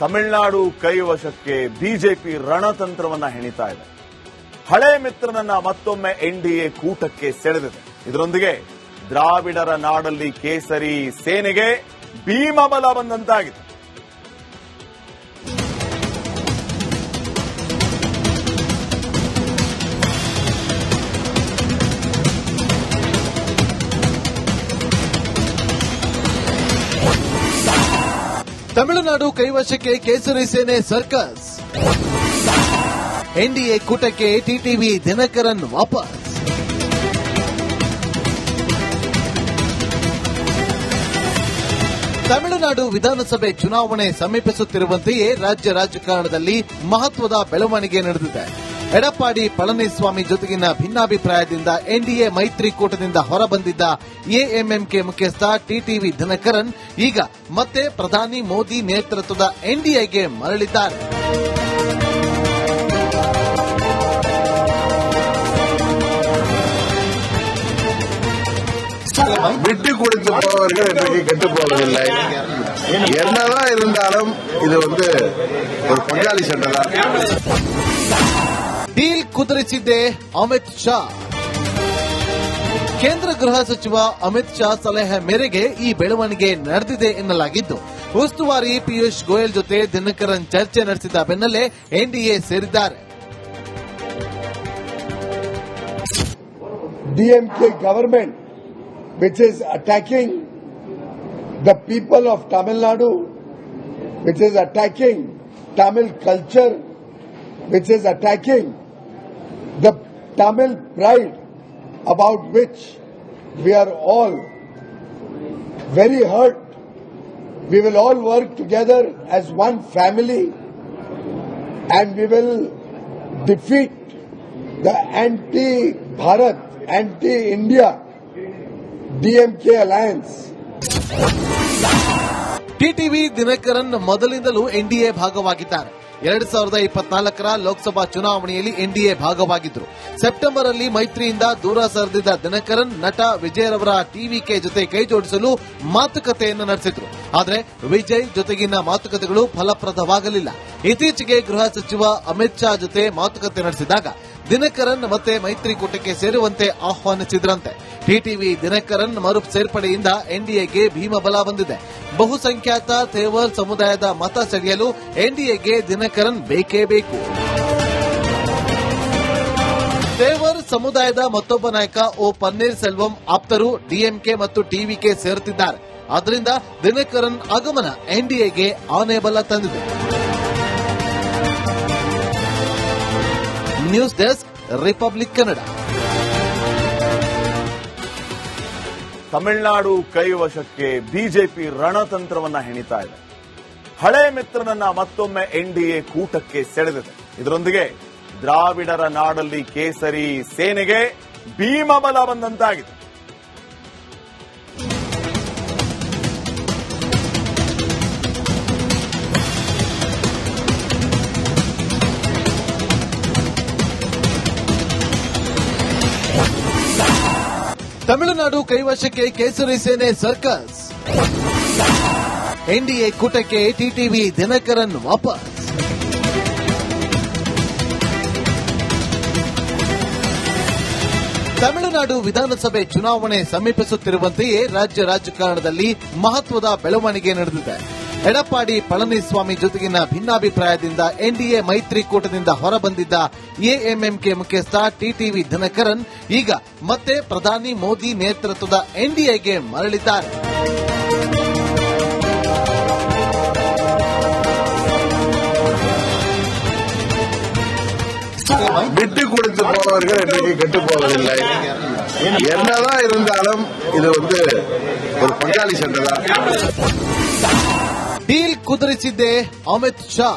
ತಮಿಳುನಾಡು ಕೈವಶಕ್ಕೆ ಬಿಜೆಪಿ ರಣತಂತ್ರವನ್ನ ಹೆಣಿತಾ ಇದೆ. ಹಳೆ ಮಿತ್ರನನ್ನ ಮತ್ತೊಮ್ಮೆ ಎನ್ಡಿಎ ಕೂಟಕ್ಕೆ ಸೆಳೆದಿದೆ. ಇದರೊಂದಿಗೆ ದ್ರಾವಿಡರ ನಾಡಲ್ಲಿ ಕೇಸರಿ ಸೇನೆಗೆ ಭೀಮಬಲ ಬಂದಂತಾಗಿದೆ. ತಮಿಳುನಾಡು ಕೈವಶಕ್ಕೆ ಕೇಸರಿ ಸೇನೆ ಸರ್ಕಸ್. ಎನ್ಡಿಎ ಕೂಟಕ್ಕೆ ಟಿಟಿವಿ ದಿನಕರನ್ ವಾಪಸ್. ತಮಿಳುನಾಡು ವಿಧಾನಸಭೆ ಚುನಾವಣೆ ಸಮೀಪಿಸುತ್ತಿರುವಂತೆಯೇ ರಾಜ್ಯ ರಾಜಕಾರಣದಲ್ಲಿ ಮಹತ್ವದ ಬೆಳವಣಿಗೆ ನಡೆದಿದೆ. ಎಡಪ್ಪಾಡಿ ಪಳನಿಸ್ವಾಮಿ ಜೊತೆಗಿನ ಭಿನ್ನಾಭಿಪ್ರಾಯದಿಂದ ಎನ್ಡಿಎ ಮೈತ್ರಿಕೂಟದಿಂದ ಹೊರಬಂದಿದ್ದ ಎಎಂಎಂಕೆ ಮುಖ್ಯಸ್ಥ ಟಿಟಿವಿ ದಿನಕರನ್ ಈಗ ಮತ್ತೆ ಪ್ರಧಾನಿ ಮೋದಿ ನೇತೃತ್ವದ ಎನ್ಡಿಎಗೆ ಮರಳಿದ್ದಾರೆ. விட்டு கொடுத்து போவர்கள் இன்றைக்கு கெட்டு போவதில்லை. என்னதான் இருந்தாலும் இது ஒரு பங்காளி சண்டை தான். ಡೀಲ್ ಕುದುರಿಸಿದ್ದೆ ಅಮಿತ್ ಶಾ. ಕೇಂದ್ರ ಗೃಹ ಸಚಿವ ಅಮಿತ್ ಶಾ ಸಲಹೆ ಮೇರೆಗೆ ಈ ಬೆಳವಣಿಗೆ ನಡೆದಿದೆ ಎನ್ನಲಾಗಿದ್ದು, ಉಸ್ತುವಾರಿ ಪಿಯೂಷ್ ಗೋಯಲ್ ಜೊತೆ ದಿನಕರನ್ ಚರ್ಚೆ ನಡೆಸಿದ ಬೆನ್ನಲ್ಲೇ ಎನ್ಡಿಎ ಸೇರಿದ್ದಾರೆ. DMK government, which is attacking the people of Tamil Nadu, which is attacking Tamil culture, which is attacking the Tamil pride about which we are all very hurt. We will all work together as one family and we will defeat the anti-Bharat, anti-India DMK alliance. TTV Dinakaran ಮೊದಲಿಂದಲೂ NDA ಭಾಗವಾಗಿದ್ದಾರೆ. 2024ರ Lok Sabha ಚುನಾವಣೆಯಲ್ಲಿ NDA ಭಾಗವಾಗಿದ್ದರು. September ಅಲ್ಲಿ ಮೈತ್ರಿಯಿಂದ ದೂರ ಸರಿದಿದ್ದ ದಿನಕರನ್ ನಟ ವಿಜಯರವರ TVK ಜೊತೆ ಕೈಜೋಡಿಸಲು ಮಾತುಕತೆಯನ್ನು ನಡೆಸಿದ್ರು. ಆದರೆ ವಿಜಯ್ ಜೊತೆಗಿನ ಮಾತುಕತೆಗಳು ಫಲಪ್ರದವಾಗಲಿಲ್ಲ. ಇತ್ತೀಚೆಗೆ ಗೃಹ ಸಚಿವ ಅಮಿತ್ ಶಾ ಜೊತೆ ಮಾತುಕತೆ ನಡೆಸಿದಾಗ ದಿನಕರನ್ ಮತ್ತೆ ಮೈತ್ರಿಕೂಟಕ್ಕೆ ಸೇರುವಂತೆ ಆಹ್ವಾನಿಸಿದ್ರಂತೆ. ಟಿಟಿವಿ ದಿನಕರನ್ ಮರು ಸೇರ್ಪಡೆಯಿಂದ ಎನ್ಡಿಎಗೆ ಭೀಮಬಲ ಬಂದಿದೆ. ಬಹುಸಂಖ್ಯಾತ ಥೇವರ್ ಸಮುದಾಯದ ಮತ ಸೆಳೆಯಲು ಎನ್ಡಿಎಗೆ ದಿನಕರನ್ ಬೇಕೇ ಬೇಕು. ಥೇವರ್ ಸಮುದಾಯದ ಮತ್ತೊಬ್ಬ ನಾಯಕ ಓ ಪನ್ನೀರ್ ಸೆಲ್ವಂ ಆಪ್ತರು ಡಿಎಂಕೆ ಮತ್ತು ಟಿವಿಕೆ ಸೇರುತ್ತಿದ್ದಾರೆ. ಆದ್ದರಿಂದ ದಿನಕರನ್ ಆಗಮನ ಎನ್ಡಿಎಗೆ ಆನೆಬಲ ತಂದಿದೆ. News desk, Republic Kannada. Tamil Nadu ಕೈವಶಕ್ಕೆ ಬಿಜೆಪಿ ರಣತಂತ್ರವನ್ನ ಹೆಣಿತಾ ಇದೆ. ಹಳೆ ಮಿತ್ರನನ್ನ ಮತ್ತೊಮ್ಮೆ ಎನ್ಡಿಎ ಕೂಟಕ್ಕೆ ಸೆಳೆದಿದೆ. ಇದರೊಂದಿಗೆ ದ್ರಾವಿಡರ ನಾಡಲ್ಲಿ ಕೇಸರಿ ಸೇನೆಗೆ ಭೀಮಬಲ ಬಂದಂತಾಗಿದೆ. ತಮಿಳುನಾಡು ಕೈವಶಕ್ಕೆ ಕೇಸರಿ ಸೇನೆ ಸರ್ಕಸ್. ಎನ್ಡಿಎ ಕೂಟಕ್ಕೆ ಟಿಟಿವಿ ದಿನಕರನ್ ವಾಪಸ್. ತಮಿಳುನಾಡು ವಿಧಾನಸಭೆ ಚುನಾವಣೆ ಸಮೀಪಿಸುತ್ತಿರುವಂತೆಯೇ ರಾಜ್ಯ ರಾಜಕಾರಣದಲ್ಲಿ ಮಹತ್ವದ ಬೆಳವಣಿಗೆ ನಡೆದಿದೆ. ಎಡಪ್ಪಾಡಿ ಪಳನಿಸ್ವಾಮಿ ಜೊತೆಗಿನ ಭಿನ್ನಾಭಿಪ್ರಾಯದಿಂದ ಎನ್ಡಿಎ ಮೈತ್ರಿಕೂಟದಿಂದ ಹೊರಬಂದಿದ್ದ ಎಎಂಎಂಕೆ ಮುಖ್ಯಸ್ಥ ಟಿಟಿವಿ ದಿನಕರನ್ ಈಗ ಮತ್ತೆ ಪ್ರಧಾನಿ ಮೋದಿ ನೇತೃತ್ವದ ಎನ್ಡಿಎಗೆ ಮರಳಿದ್ದಾರೆ. விட்டு கொடுத்து போவர்கள் இன்றைக்கு கெட்டு போவதில்லை. என்னதான் இருந்தாலும் இது ஒரு பங்காளி சண்டை தான். ಡೀಲ್ ಕುದುರಿಸಿದ್ದೆ ಅಮಿತ್ ಶಾ.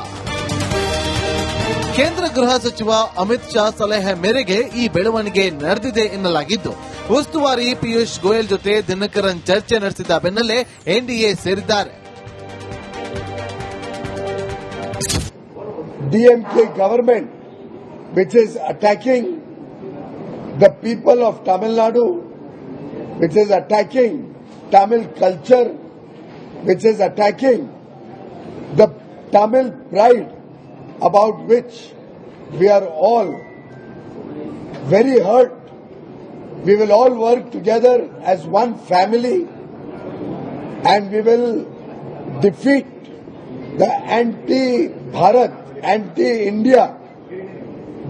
ಕೇಂದ್ರ ಗೃಹ ಸಚಿವ ಅಮಿತ್ ಶಾ ಸಲಹೆ ಮೇರೆಗೆ ಈ ಬೆಳವಣಿಗೆ ನಡೆದಿದೆ ಎನ್ನಲಾಗಿದ್ದು, ಉಸ್ತುವಾರಿ ಪಿಯೂಷ್ ಗೋಯಲ್ ಜೊತೆ ದಿನಕರನ್ ಚರ್ಚೆ ನಡೆಸಿದ ಬೆನ್ನಲ್ಲೇ ಎನ್ಡಿಎ ಸೇರಿದ್ದಾರೆ. DMK government, which is attacking the people of Tamil Nadu, which is attacking Tamil culture, which is attacking the Tamil pride about which we are all very hurt. We will all work together as one family and we will defeat the anti-Bharat, anti-India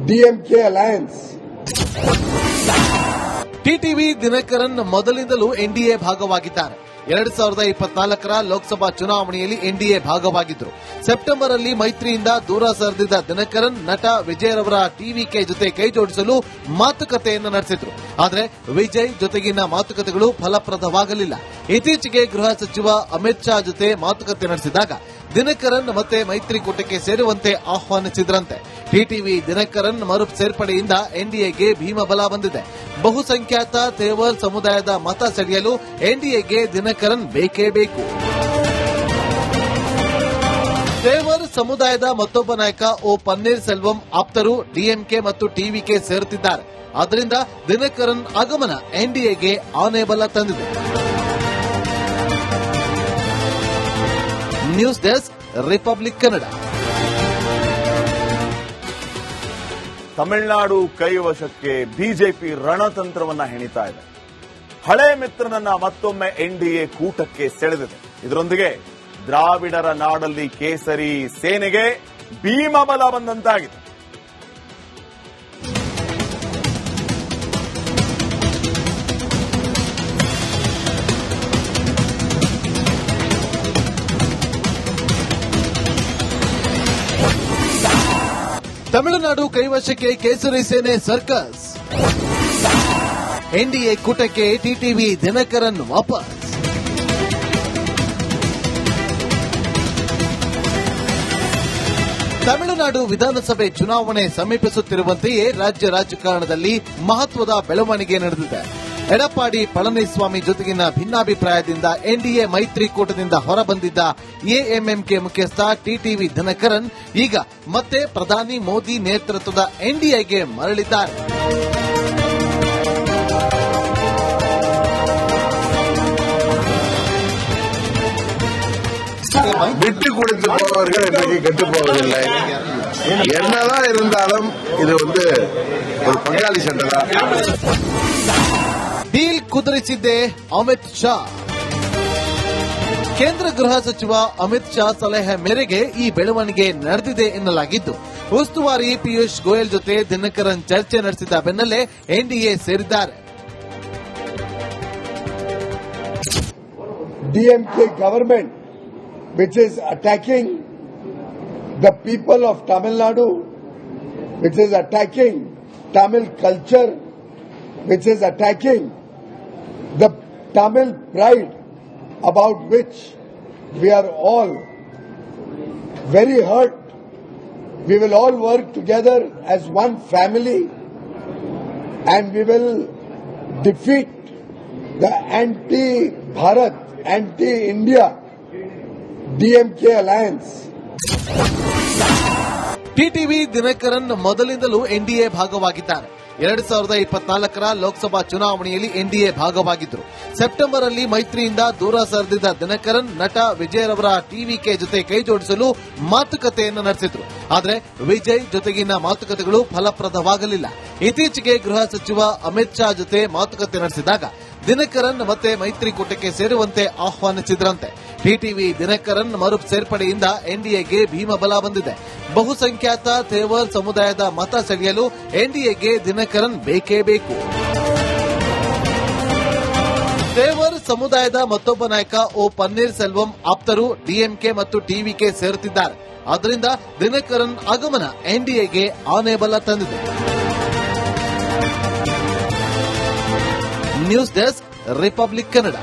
DMK alliance. TTV Dinakaran ಮೊದಲಿಂದಲೂ NDA ಭಾಗವಾಗಿದ್ದಾರೆ. 2024ರ Lok Sabha ಚುನಾವಣೆಯಲ್ಲಿ NDA ಭಾಗವಾಗಿದ್ದರು. September ಅಲ್ಲಿ ಮೈತ್ರಿಯಿಂದ ದೂರ ಸರಿದಿದ್ದ ದಿನಕರನ್ ನಟ Vijay TVK ಜೊತೆ ಕೈ ಜೋಡಿಸಲು ಮಾತುಕತೆಯನ್ನು ನಡೆಸಿದ್ರು. ಆದರೆ ವಿಜಯ್ ಜೊತೆಗಿನ ಮಾತುಕತೆಗಳು ಫಲಪ್ರದವಾಗಲಿಲ್ಲ. ಇತ್ತೀಚೆಗೆ ಗೃಹ ಸಚಿವ ಅಮಿತ್ ಶಾ ಜೊತೆ ಮಾತುಕತೆ ನಡೆಸಿದಾಗ ದಿನಕರನ್ ಮತ್ತೆ ಮೈತ್ರಿಕೂಟಕ್ಕೆ ಸೇರುವಂತೆ ಆಹ್ವಾನಿಸಿದ್ರಂತೆ. ಟಿಟಿವಿ ದಿನಕರನ್ ಮರು ಸೇರ್ಪಡೆಯಿಂದ ಎನ್ಡಿಎಗೆ ಭೀಮಬಲ ಬಂದಿದೆ. ಬಹುಸಂಖ್ಯಾತ ತೇವರ್ ಸಮುದಾಯದ ಮತ ಸೆಳೆಯಲು ಎನ್ಡಿಎಗೆ ದಿನಕರನ್ ಬೇಕೇ ಬೇಕು. ತೇವರ್ ಸಮುದಾಯದ ಮತ್ತೊಬ್ಬ ನಾಯಕ ಓ ಪನ್ನೀರ್ ಸೆಲ್ವಂ ಆಪ್ತರು ಡಿಎಂಕೆ ಮತ್ತು ಟಿವಿಕೆ ಸೇರುತ್ತಿದ್ದಾರೆ. ಆದ್ದರಿಂದ ದಿನಕರನ್ ಆಗಮನ ಎನ್ಡಿಎಗೆ ಆನೆಬಲ ತಂದಿದೆ. News desk, Republic Kannada. Tamil Nadu ಕೈವಶಕ್ಕೆ ಬಿಜೆಪಿ ರಣತಂತ್ರವನ್ನ ಹೆಣಿತಾ ಇದೆ. ಹಳೆ ಮಿತ್ರನನ್ನ ಮತ್ತೊಮ್ಮೆ ಎನ್ಡಿಎ ಕೂಟಕ್ಕೆ ಸೆಳೆದಿದೆ. ಇದರೊಂದಿಗೆ ದ್ರಾವಿಡರ ನಾಡಲ್ಲಿ ಕೇಸರಿ ಸೇನೆಗೆ ಭೀಮಬಲ ಬಂದಂತಾಗಿದೆ. ತಮಿಳುನಾಡು ಕೈವಶಕ್ಕೆ ಕೇಸರಿ ಸೇನೆ ಸರ್ಕಸ್. ಎನ್ಡಿಎ ಕೂಟಕ್ಕೆ ಟಿಟಿವಿ ದಿನಕರನ್ ವಾಪಸ್. ತಮಿಳುನಾಡು ವಿಧಾನಸಭೆ ಚುನಾವಣೆ ಸಮೀಪಿಸುತ್ತಿರುವಂತೆಯೇ ರಾಜ್ಯ ರಾಜಕಾರಣದಲ್ಲಿ ಮಹತ್ವದ ಬೆಳವಣಿಗೆ ನಡೆದಿದೆ. ಎಡಪ್ಪಾಡಿ ಪಳನಿಸ್ವಾಮಿ ಜೊತೆಗಿನ ಭಿನ್ನಾಭಿಪ್ರಾಯದಿಂದ ಎನ್ಡಿಎ ಮೈತ್ರಿಕೂಟದಿಂದ ಹೊರಬಂದಿದ್ದ ಎಎಂಎಂಕೆ ಮುಖ್ಯಸ್ಥ ಟಿಟಿವಿ ದಿನಕರನ್ ಈಗ ಮತ್ತೆ ಪ್ರಧಾನಿ ಮೋದಿ ನೇತೃತ್ವದ ಎನ್ಡಿಎಗೆ ಮರಳಿದ್ದಾರೆ. விட்டு கொடுத்து போனவர்கள் இன்றைக்கு கெட்டு போவதில்லை. என்னதான் இருந்தாலும் இது ஒரு பங்காளி சண்டை தான். ಡೀಲ್ ಕುದುರಿಸಿದ್ದೆ ಅಮಿತ್ ಶಾ. ಕೇಂದ್ರ ಗೃಹ ಸಚಿವ ಅಮಿತ್ ಶಾ ಸಲಹೆ ಮೇರೆಗೆ ಈ ಬೆಳವಣಿಗೆ ನಡೆದಿದೆ ಎನ್ನಲಾಗಿದ್ದು, ಉಸ್ತುವಾರಿ ಪಿಯೂಷ್ ಗೋಯಲ್ ಜೊತೆ ದಿನಕರನ್ ಚರ್ಚೆ ನಡೆಸಿದ ಬೆನ್ನಲ್ಲೇ ಎನ್ಡಿಎ ಸೇರಿದ್ದಾರೆ. DMK government, which is attacking the people of Tamil Nadu, which is attacking Tamil culture, which is attacking the Tamil pride about which we are all very hurt. We will all work together as one family and we will defeat the anti-Bharat, anti-India DMK alliance. TTV Dinakaran ಮೊದಲಿಂದಲೂ NDA ಭಾಗವಾಗಿದ್ದಾರೆ. 2024ರ Lok Sabha ಚುನಾವಣೆಯಲ್ಲಿ NDA ಭಾಗವಾಗಿದ್ದರು. September ಅಲ್ಲಿ ಮೈತ್ರಿಯಿಂದ ದೂರ ಸರಿದಿದ್ದ ದಿನಕರನ್ ನಟ Vijay TVK ಜೊತೆ ಕೈ ಜೋಡಿಸಲು ಮಾತುಕತೆಯನ್ನು ನಡೆಸಿದ್ರು. ಆದರೆ ವಿಜಯ್ ಜೊತೆಗಿನ ಮಾತುಕತೆಗಳು ಫಲಪ್ರದವಾಗಲಿಲ್ಲ. ಇತ್ತೀಚೆಗೆ ಗೃಹ ಸಚಿವ ಅಮಿತ್ ಶಾ ಜೊತೆ ಮಾತುಕತೆ ನಡೆಸಿದಾಗ ದಿನಕರನ್ ಮತ್ತೆ ಮೈತ್ರಿಕೂಟಕ್ಕೆ ಸೇರುವಂತೆ ಆಹ್ವಾನಿಸಿದ್ರಂತೆ. ಟಿಟಿವಿ ದಿನಕರನ್ ಮರು ಸೇರ್ಪಡೆಯಿಂದ ಎನ್ಡಿಎಗೆ ಭೀಮಬಲ ಬಂದಿದೆ. ಬಹುಸಂಖ್ಯಾತ ತೇವರ್ ಸಮುದಾಯದ ಮತ ಸೆಳೆಯಲು ಎನ್ಡಿಎಗೆ ದಿನಕರನ್ ಬೇಕೇ ಬೇಕು. ತೇವರ್ ಸಮುದಾಯದ ಮತ್ತೊಬ್ಬ ನಾಯಕ ಓ ಪನ್ನೀರ್ ಸೆಲ್ವಂ ಆಪ್ತರು ಡಿಎಂಕೆ ಮತ್ತು ಟಿವಿಕೆ ಸೇರುತ್ತಿದ್ದಾರೆ. ಆದ್ದರಿಂದ ದಿನಕರನ್ ಆಗಮನ ಎನ್ಡಿಎಗೆ ಆನೆಬಲ ತಂದಿದೆ. News desk, Republic Kannada.